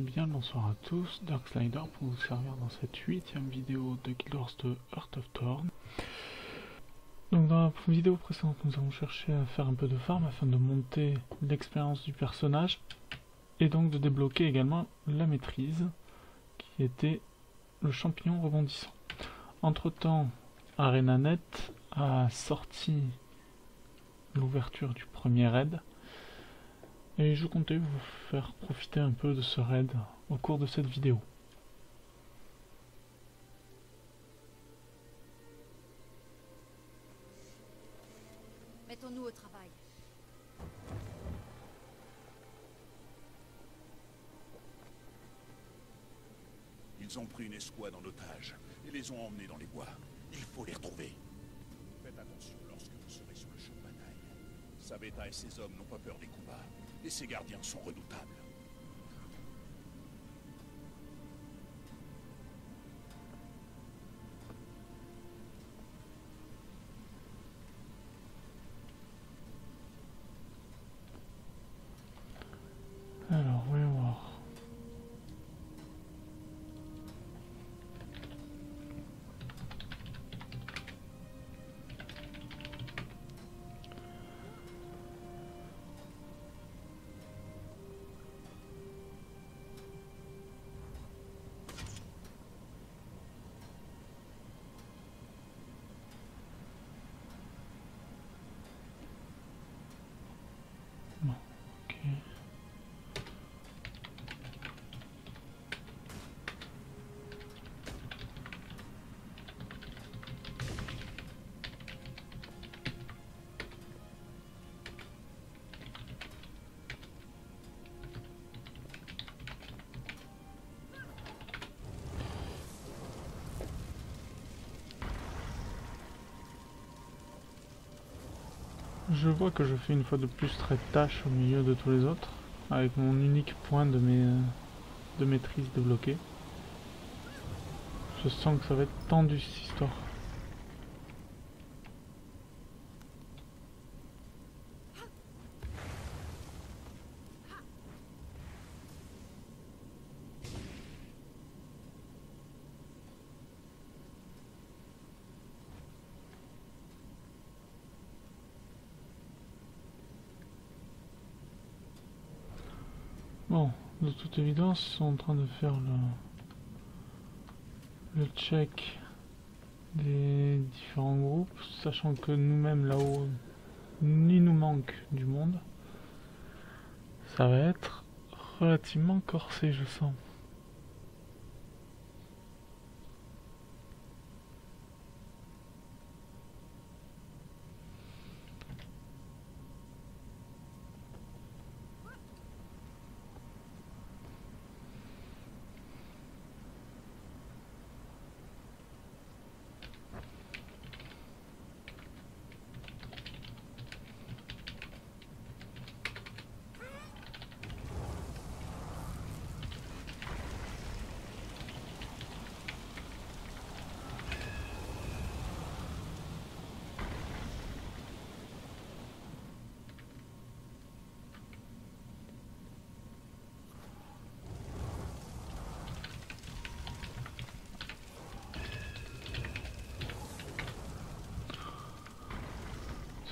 bien le bonsoir à tous, Darkslider pour vous servir dans cette 8ème vidéo de Guild Wars 2 Heart of Thorn. Donc dans la vidéo précédente, nous avons cherché à faire un peu de farm afin de monter l'expérience du personnage et donc de débloquer également la maîtrise qui était le champignon rebondissant. Entre temps, ArenaNet a sorti l'ouverture du premier raid. Et je comptais vous faire profiter un peu de ce raid au cours de cette vidéo. Mettons-nous au travail. Ils ont pris une escouade en otage et les ont emmenés dans les bois. Il faut les retrouver. Faites attention lorsque vous serez sur le champ de bataille. Sabeta et ses hommes n'ont pas peur des combats, et ses gardiens sont redoutables. Alors, voyons voir. Bon, ok. Je vois que je fais une fois de plus très tâche au milieu de tous les autres, avec mon unique point de maîtrise débloqué. Je sens que ça va être tendu cette histoire. Bon, de toute évidence, ils sont en train de faire le check des différents groupes, sachant que nous-mêmes là-haut, il nous manque du monde. Ça va être relativement corsé, je sens.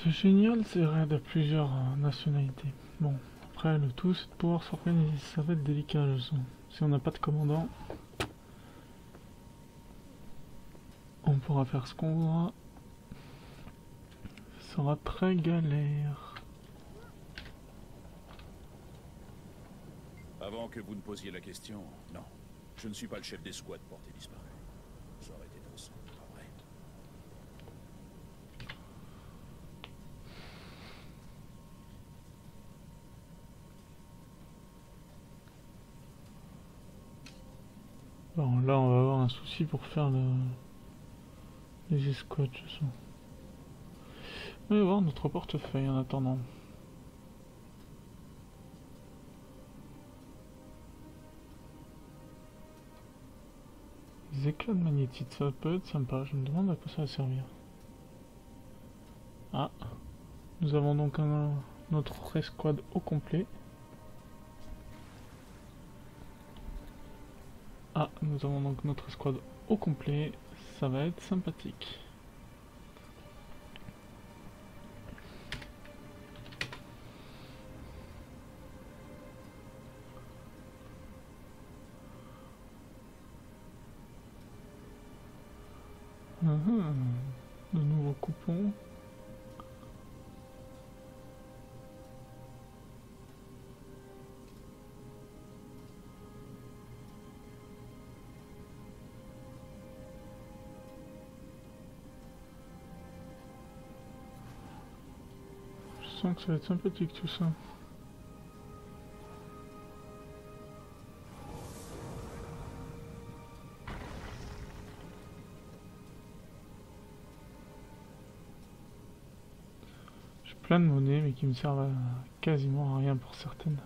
C'est génial ces raids à plusieurs nationalités. Bon, après le tout c'est de pouvoir s'organiser, ça va être délicat je sens. Si on n'a pas de commandant, on pourra faire ce qu'on voudra. Ça sera très galère. Avant que vous ne posiez la question, non. Je ne suis pas le chef d'escouade porté disparu. Ça aurait été trop simple, pas vrai? Bon, là on va avoir un souci pour faire les escouades, je sens. On va voir notre portefeuille en attendant. Les éclats de magnétite, ça peut être sympa, je me demande à quoi ça va servir. Ah, nous avons donc notre escouade au complet. Ah, nous avons donc notre escouade au complet, ça va être sympathique. De nouveaux coupons. Je sens que ça va être sympathique tout ça. J'ai plein de monnaies mais qui me servent à quasiment à rien pour certaines.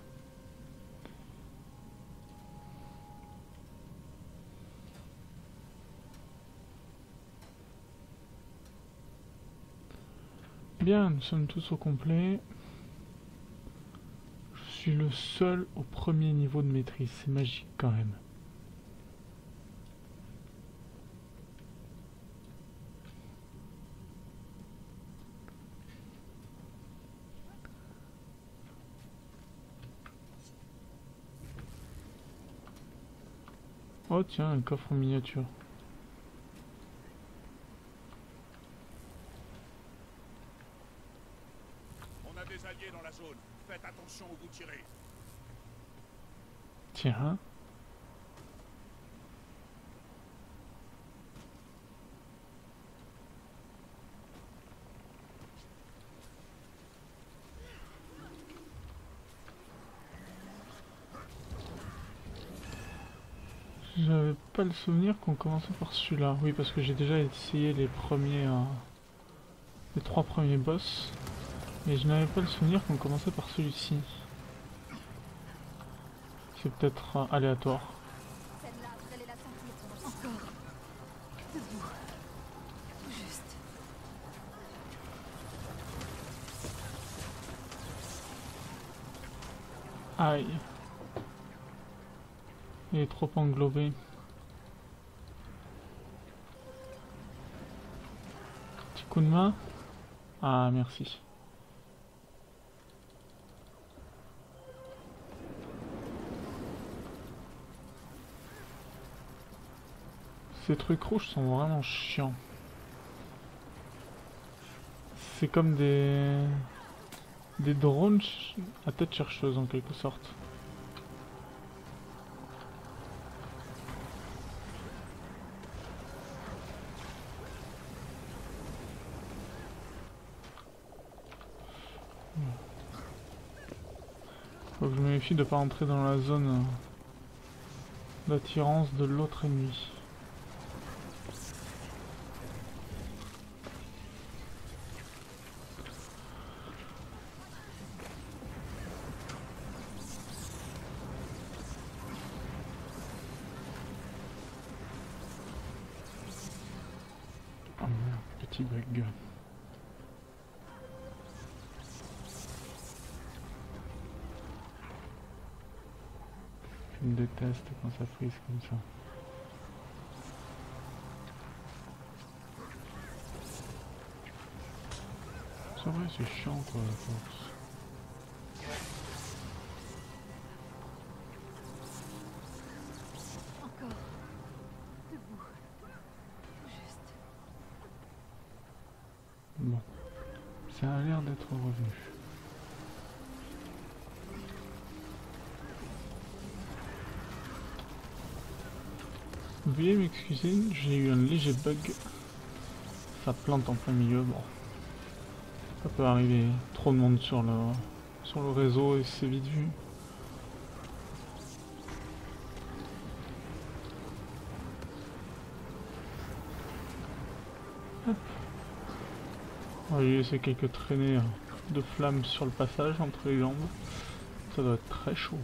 Bien, nous sommes tous au complet. Je suis le seul au premier niveau de maîtrise, c'est magique quand même. Oh tiens, un coffre en miniature. On a des alliés dans la zone. Faites attention où vous tirez. Tiens. J'avais pas le souvenir qu'on commençait par celui-là. Oui, parce que j'ai déjà essayé les premiers, les 3 premiers boss, mais je n'avais pas le souvenir qu'on commençait par celui-ci. C'est peut-être aléatoire. Celle-là, vous allez la sentir. Encore. Debout. Tout juste. Aïe. Il est trop englobé. Petit coup de main. Ah, merci. Ces trucs rouges sont vraiment chiants. C'est comme des drones à tête chercheuse en quelque sorte. Faut que je me méfie de ne pas entrer dans la zone d'attirance de l'autre ennemi. Oh merde, petit bug. Je me déteste quand ça frise comme ça. C'est vrai, c'est chiant quoi à force. Encore. Debout. Tout juste. Bon, ça a l'air d'être revenu. Veuillez m'excuser, j'ai eu un léger bug. Ça plante en plein milieu, bon. Ça peut arriver, trop de monde sur le réseau et c'est vite vu. Hop. On va lui laisser quelques traînées de flammes sur le passage entre les jambes. Ça doit être très chaud.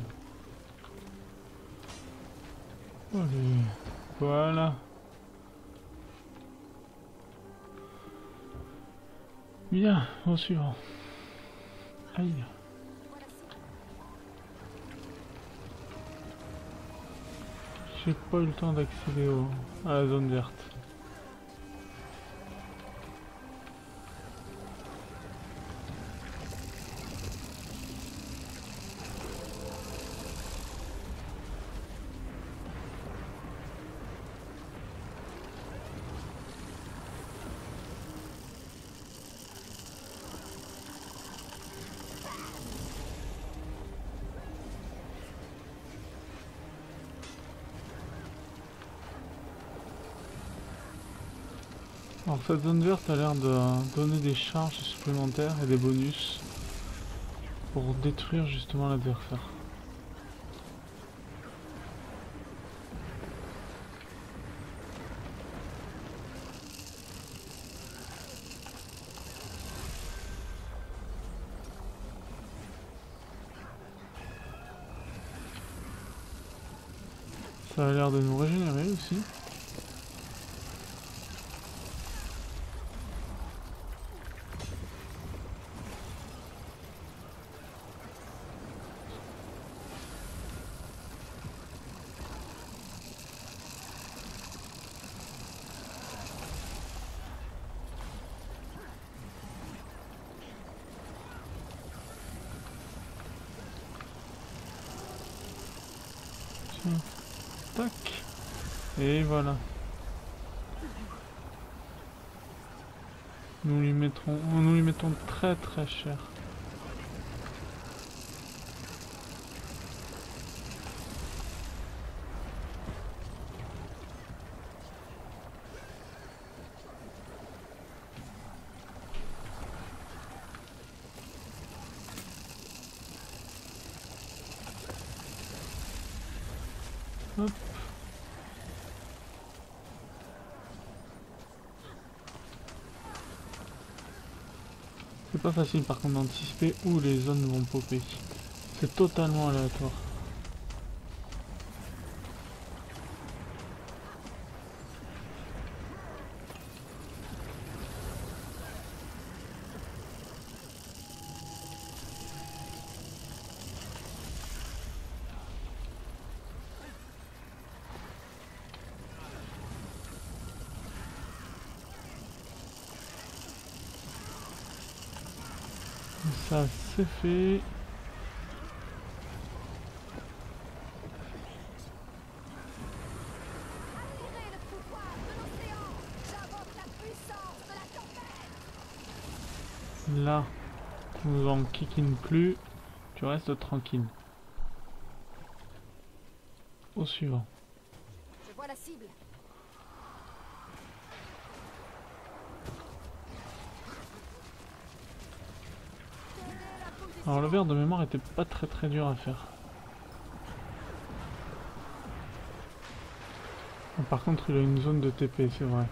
Allez, voilà. Bien, au suivant. Aïe. J'ai pas eu le temps d'accéder à la zone verte. Alors cette zone verte a l'air de donner des charges supplémentaires et des bonus pour détruire justement l'adversaire. Ça a l'air de nous régénérer aussi. Tiens. Tac. Et voilà. Nous lui mettons très très cher. Hop. C'est pas facile par contre d'anticiper où les zones vont popper. C'est totalement aléatoire. Ça c'est fait. Admirez le pouvoir de l'océan. J'invoque la puissance de la tempête. Là, tu nous en kikines plus. Tu restes tranquille. Au suivant. Je vois la cible. Alors le verre de mémoire était pas très dur à faire. Par contre il a une zone de TP, c'est vrai.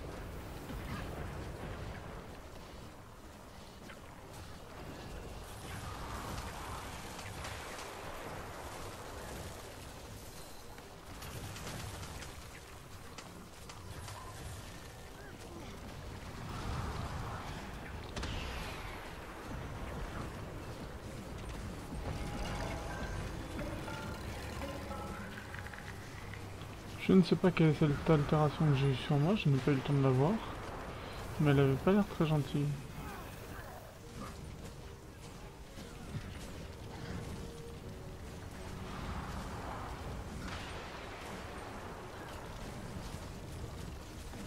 Je ne sais pas quelle est cette altération que j'ai eue sur moi, je n'ai pas eu le temps de la voir. Mais elle avait pas l'air très gentille.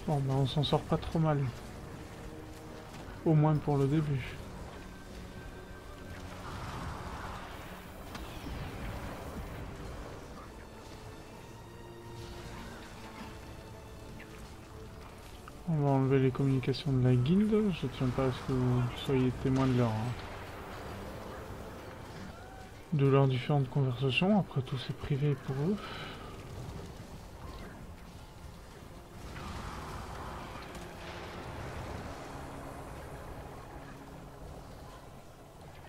Bon bah on s'en sort pas trop mal. Au moins pour le début. On va enlever les communications de la guilde, je tiens pas à ce que vous soyez témoin de leurs différentes conversations, après tout c'est privé pour eux.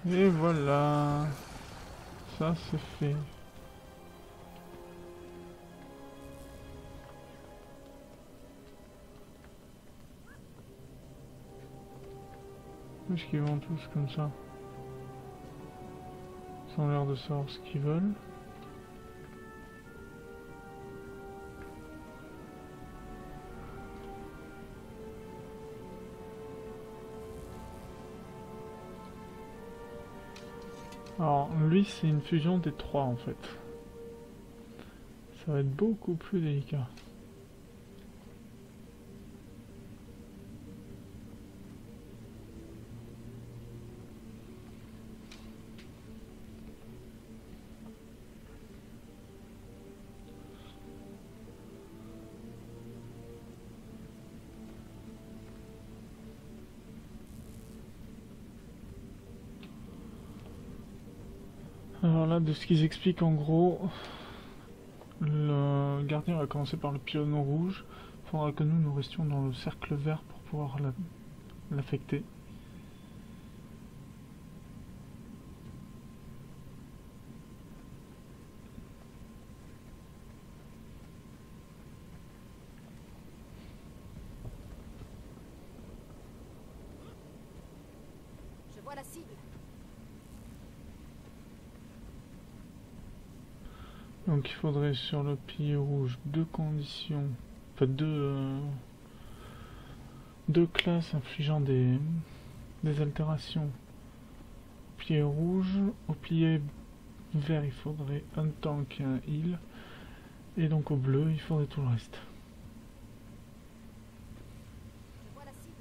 Et voilà, ça c'est fait. Est-ce qu'ils vont tous comme ça? Ils ont l'air de savoir ce qu'ils veulent. Alors lui c'est une fusion des trois en fait. Ça va être beaucoup plus délicat. Alors là, de ce qu'ils expliquent en gros, le gardien va commencer par le pylône rouge. Il faudra que nous restions dans le cercle vert pour pouvoir l'affecter. Je vois la cible. Donc il faudrait sur le pilier rouge deux conditions, enfin deux classes infligeant des altérations. Au pilier rouge, au pilier vert il faudrait un tank et un heal, et donc au bleu il faudrait tout le reste. Je vois la cible.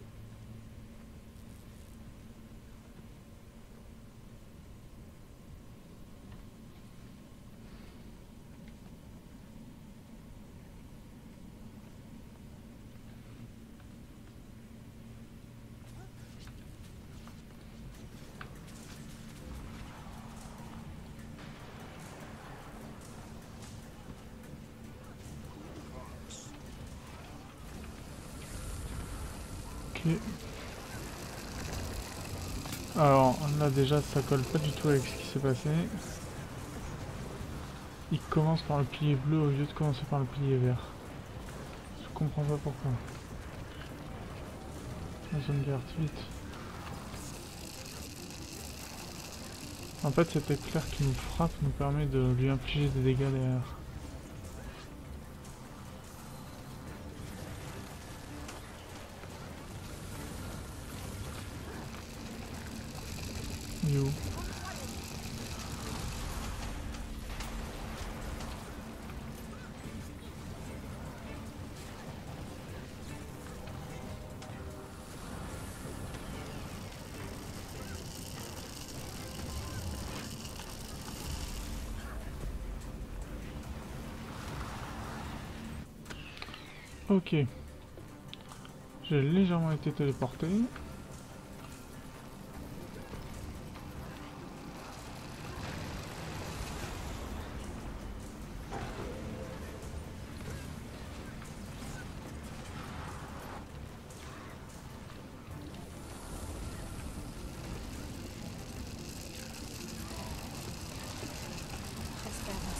Ok. Alors là déjà ça colle pas du tout avec ce qui s'est passé. Il commence par le pilier bleu au lieu de commencer par le pilier vert. Je comprends pas pourquoi. La zone verte, vite. En fait cet éclair qui nous frappe nous permet de lui infliger des dégâts derrière. Il est où? Ok. J'ai légèrement été téléporté.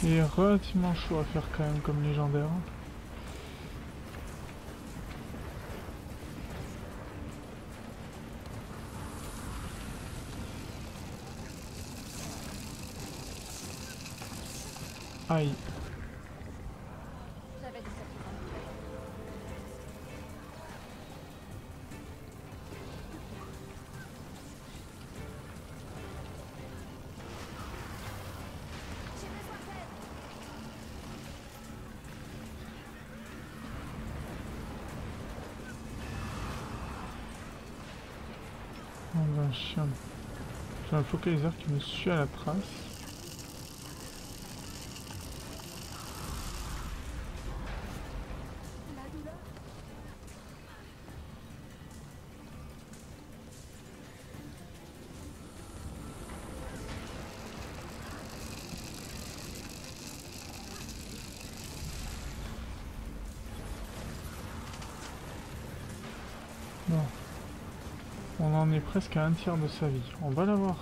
Il est relativement chaud à faire quand même comme légendaire. Aïe. J'avais dit ça. J'ai besoin d'aide. Oh ben chien. J'ai un focalisateur qui me suit à la trace. La douleur. Bon. On en est presque à un tiers de sa vie. On va l'avoir.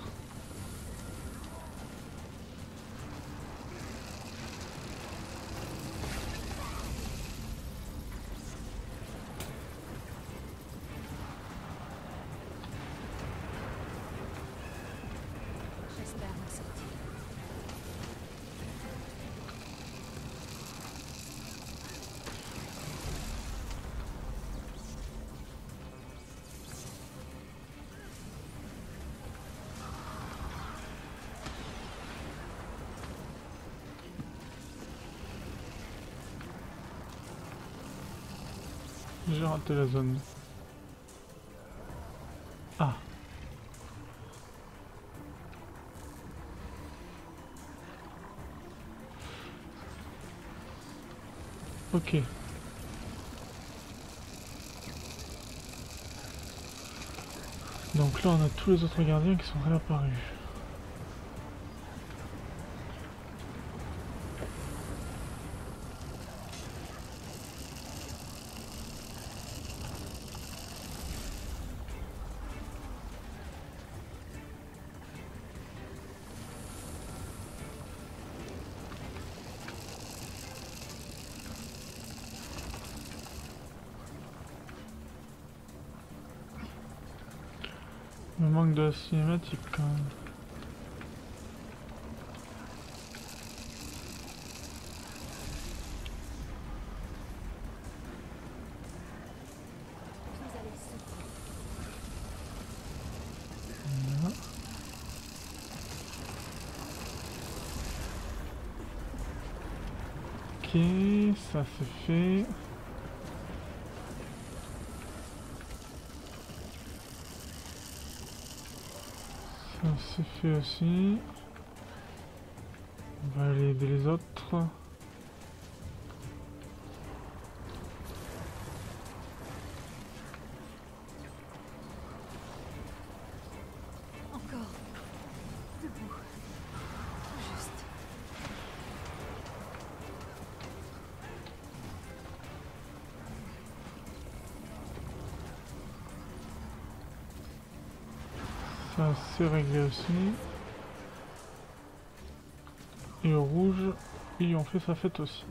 J'espère m'en sortir. J'ai raté la zone. Ah. Ok. Donc là on a tous les autres gardiens qui sont réapparus. Il me manque de la cinématique quand même. Voilà. Ok, ça c'est fait. Ça c'est fait aussi. On va aller aider les autres. Encore. Debout. Juste. Ça c'est réglé aussi. Et le rouge, ils ont fait sa fête aussi.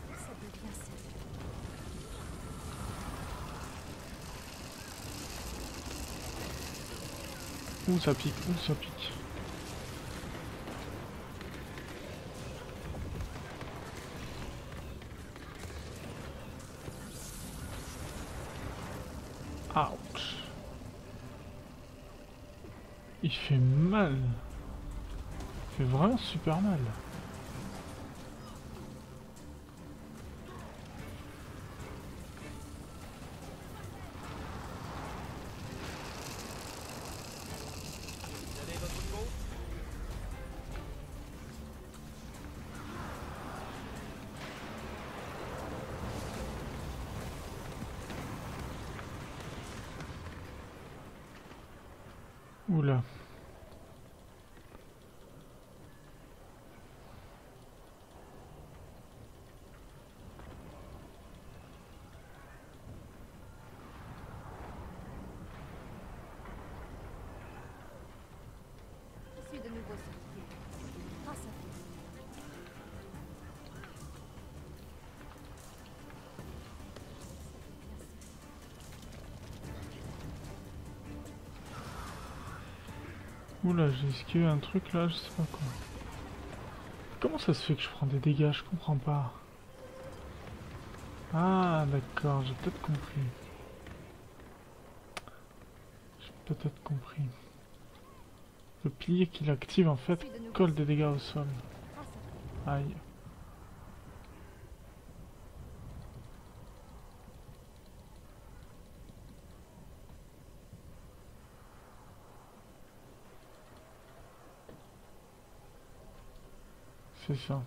Ça devient sérieux. Ouh ça pique, ouh ça pique. Ouch. Il fait mal. Il fait vraiment super mal. Oula. Je suis de nouveau sur pied. Grâce à vous. Oula, j'ai esquivé un truc là, je sais pas quoi. Comment ça se fait que je prends des dégâts? Je comprends pas. Ah d'accord, j'ai peut-être compris. J'ai peut-être compris. Le pilier qu'il active en fait colle des dégâts au sol. Grâce à vous. Aïe. C'est ça.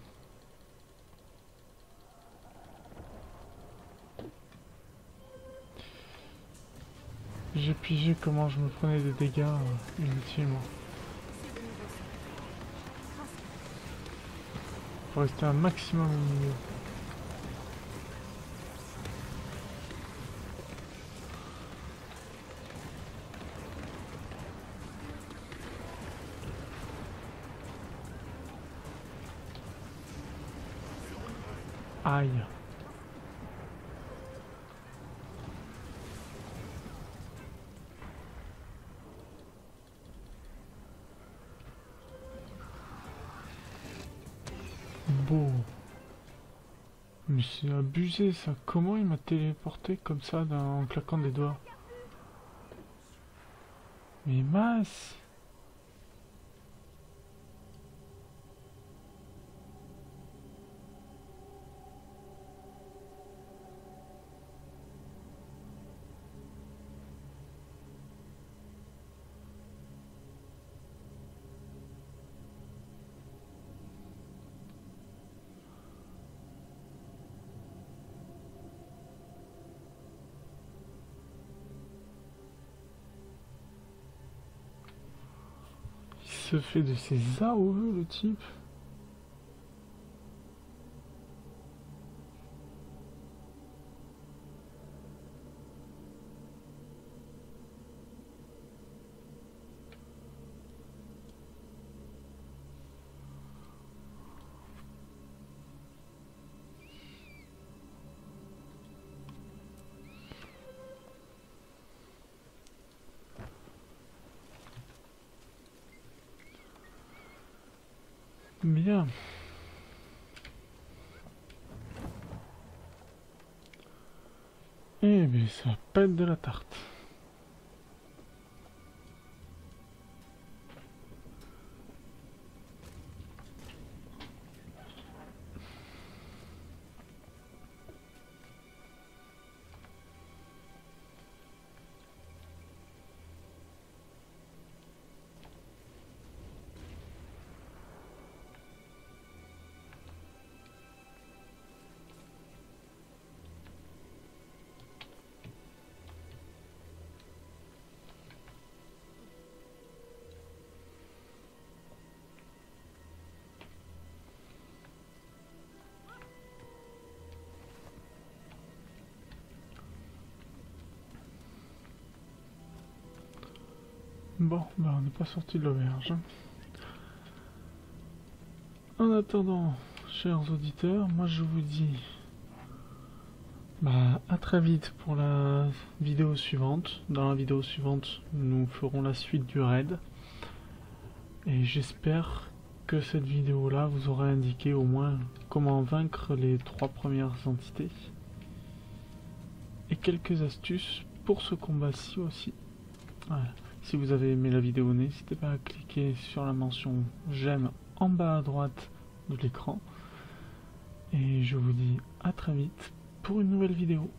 J'ai pigé comment je me prenais des dégâts inutilement. Je suis de nouveau sur pied. Grâce à vous. Faut rester un maximum au milieu. Aïe. Beau. Mais c'est abusé ça. Comment il m'a téléporté comme ça en claquant des doigts? Mais mince. se fait de ses AOE, le type? Bien. Eh bien, ça pète de la tarte. Bon, bah on n'est pas sorti de l'auberge. En attendant, chers auditeurs, moi je vous dis à très vite pour la vidéo suivante. Dans la vidéo suivante, nous ferons la suite du raid. Et j'espère que cette vidéo-là vous aura indiqué au moins comment vaincre les 3 premières entités. Et quelques astuces pour ce combat-ci aussi. Voilà. Si vous avez aimé la vidéo, n'hésitez pas à cliquer sur la mention j'aime en bas à droite de l'écran. Et je vous dis à très vite pour une nouvelle vidéo.